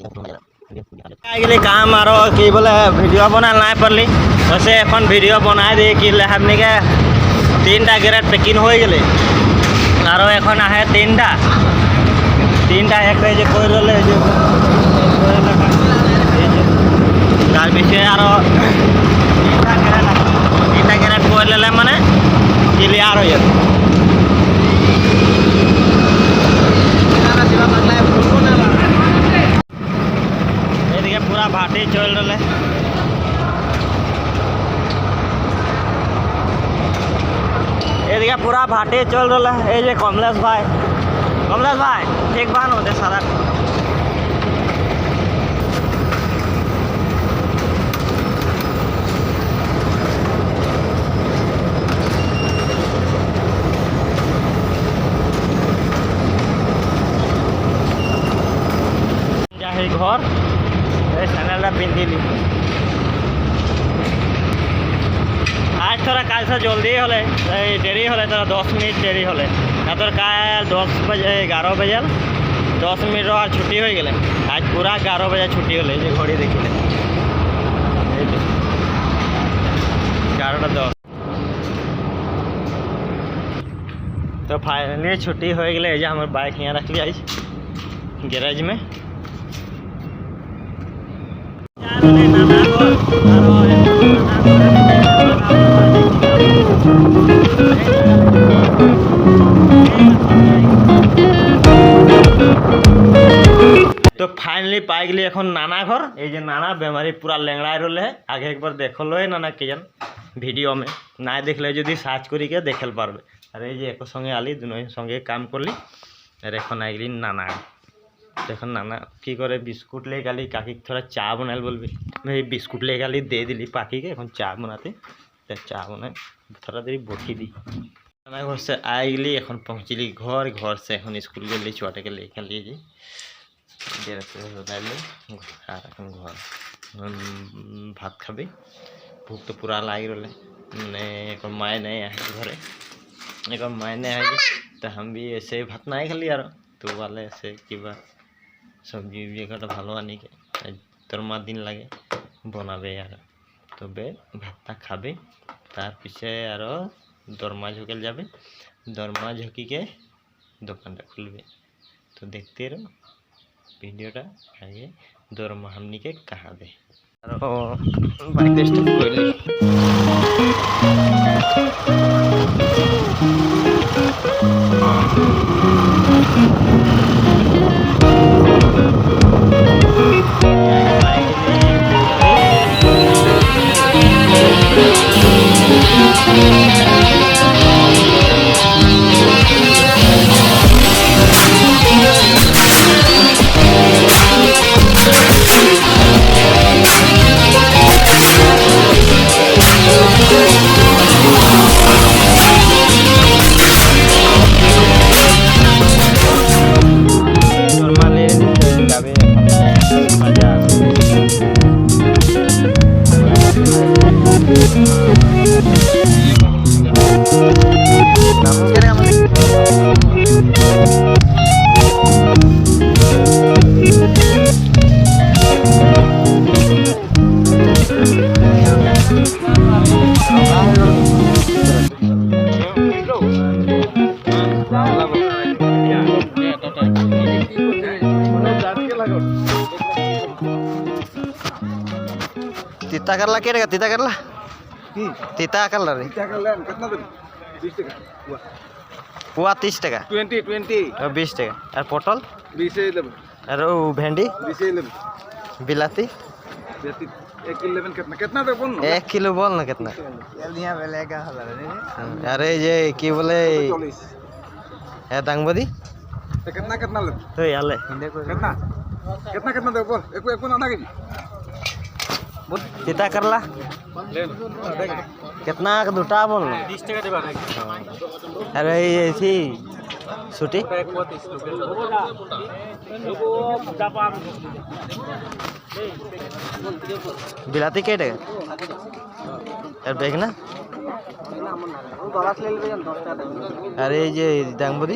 आइगली काम आरो कि बोले वीडियो बना ना पारली वैसे এখন ভিডিও বনাই দিয়ে কি লেহামনি के 3টা গ্রেড পেকিং হয়ে গেলে আরো এখন আহে 3টা এক এই যে কই রলে এই যে তার পিছে আরো 3টা গ্রেড কই লেলে মানে ক্লিয়ার হয়ে যাবে এদিকে পুরা ভাটি চল রলে এদিকে পুরা ভাটি চল রলে এই যে কমলেশ ভাই ঠিক বানো দে সারা যাই ঘর এই স্যান্ডেলটা পিন্ধিলি आज थोड़ा काल से जल्दी हले देरी हले थोड़ा 10 मिनट देरी हले তোর কাল 10 बजे 11 बजे 10 मिनट और छुट्टी हो गए आज पूरा 11 बजे छुट्टी हले जे घड़ी देखिले 11:10 तो फाइनली छुट्टी हो गए जे हमारे बाइक यहाँ रख लिया गैरेज में तो फाइनली पाई गली এখন नाना घर এই যে नाना बेमारी पूरा লেংড়ায় রলে আগে একবার দেখলো নানা কে জান ভিডিও में না দেখলে যদি সার্চ করি কে দেখল পারবে আর এই যে এক সঙ্গে আলি দুই সঙ্গে কাম করলি আর এখন আইলি নানা এখন নানা কি করে বিস্কুট ले गाली काकी थोड़ा चा बनाल बोलबी मैं बिस्कुट ले गाली दे दिली पाकी के এখন चा बनाते तो चा बनाए थोड़ा देरी बठी दी नाना घर से आइली এখন पहुँचली घर से এখন स्कूल गली छोटे के लेके लिए जी घर भात खाबी भूख तो पूरा लगी रहा मैंने एक माए नहीं आए घरे एक माए नहीं आएगी तो हम भी ऐसे भात नहीं खाली यार तो वाले ऐसे कि सब्जी उब्जी का भालो आनी के तोर मा दिन लगे बनाबे यार तो बे भातटा खाबे तार पीछे आरो दरमा झुकेल जाबे दरमा झुकी के दुकानटा खुलबे तो देखते रहो वीडियोटा आगे दरमा हमनी के कहाँ दे बाइक टेस्ट करले तीता करला के रे तीता करला तीता करला रे कितना दे 20 টাকা पुआ 30 টাকা 20 और 20 টাকা और पटल 20 ही लेब और भेंडी 20 ही लेब बिलाती 1 किलो लेबन कितना दे बोल 1 किलो बोल ना कितना जल्दी यहां बेलेगा होला रे अरे ये की बोले 40 ए दांगबदी तो कितना लेब तो याले कितना दे बोल एक आधा केजी तीता करला कितना दूटा बोल 20 টাকা देबा अरे ऐसी छुट्टी बिलाती के टाका আর বেগ না अरे ये दांगबदी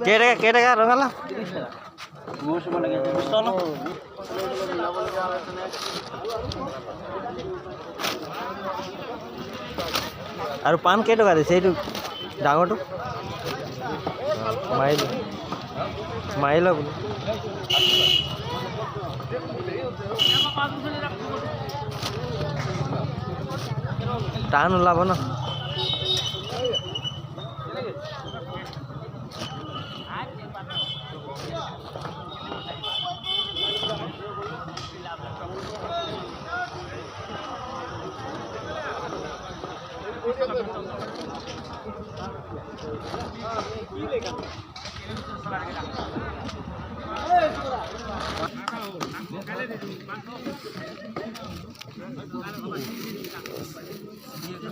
কেই টাকা ৰঙালাও আৰু পাণ কেই টকা দিছে এইটো ডাঙৰটো মাৰি লওক টান ওলাব ন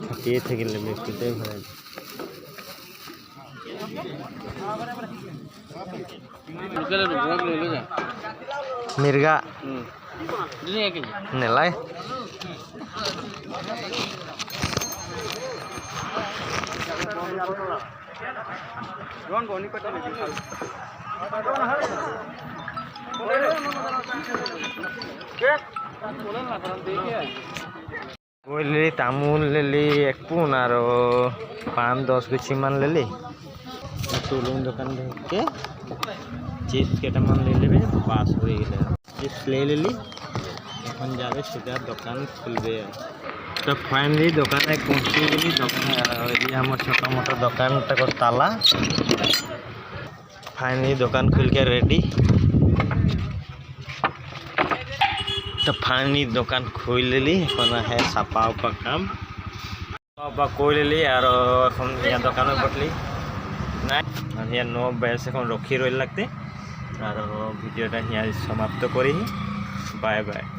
থাকিয়ে থাকিলে ব্যক্তিটাই ভৰাই মিৰ্গা নেলাই লিলি তামোল লিলি 1 পোন আৰু পাণ 10 গুছিমান লিলি তুলুন দোকান থেকে চিপস কেটামান ले लेबे पास हो गए चिप्स ले लेली এখন যাবে সেটা দোকান খুলবে तो फाइनली দোকান पहुंची गेली दোकान ये हमर छोटा मोटा दোकान तक ताला फाइनली दোकान खुल के रेडी तो फाइनली दোकान खोल लेली এখন है साफा उपा काम साफा कर लेली और এখন यहाँ দোকানে বসলি নাই यहाँ 9 बजे এখন রখি রইল লাগতে আর ভিডিওটা यहाँ समाप्त করি बाय बाय।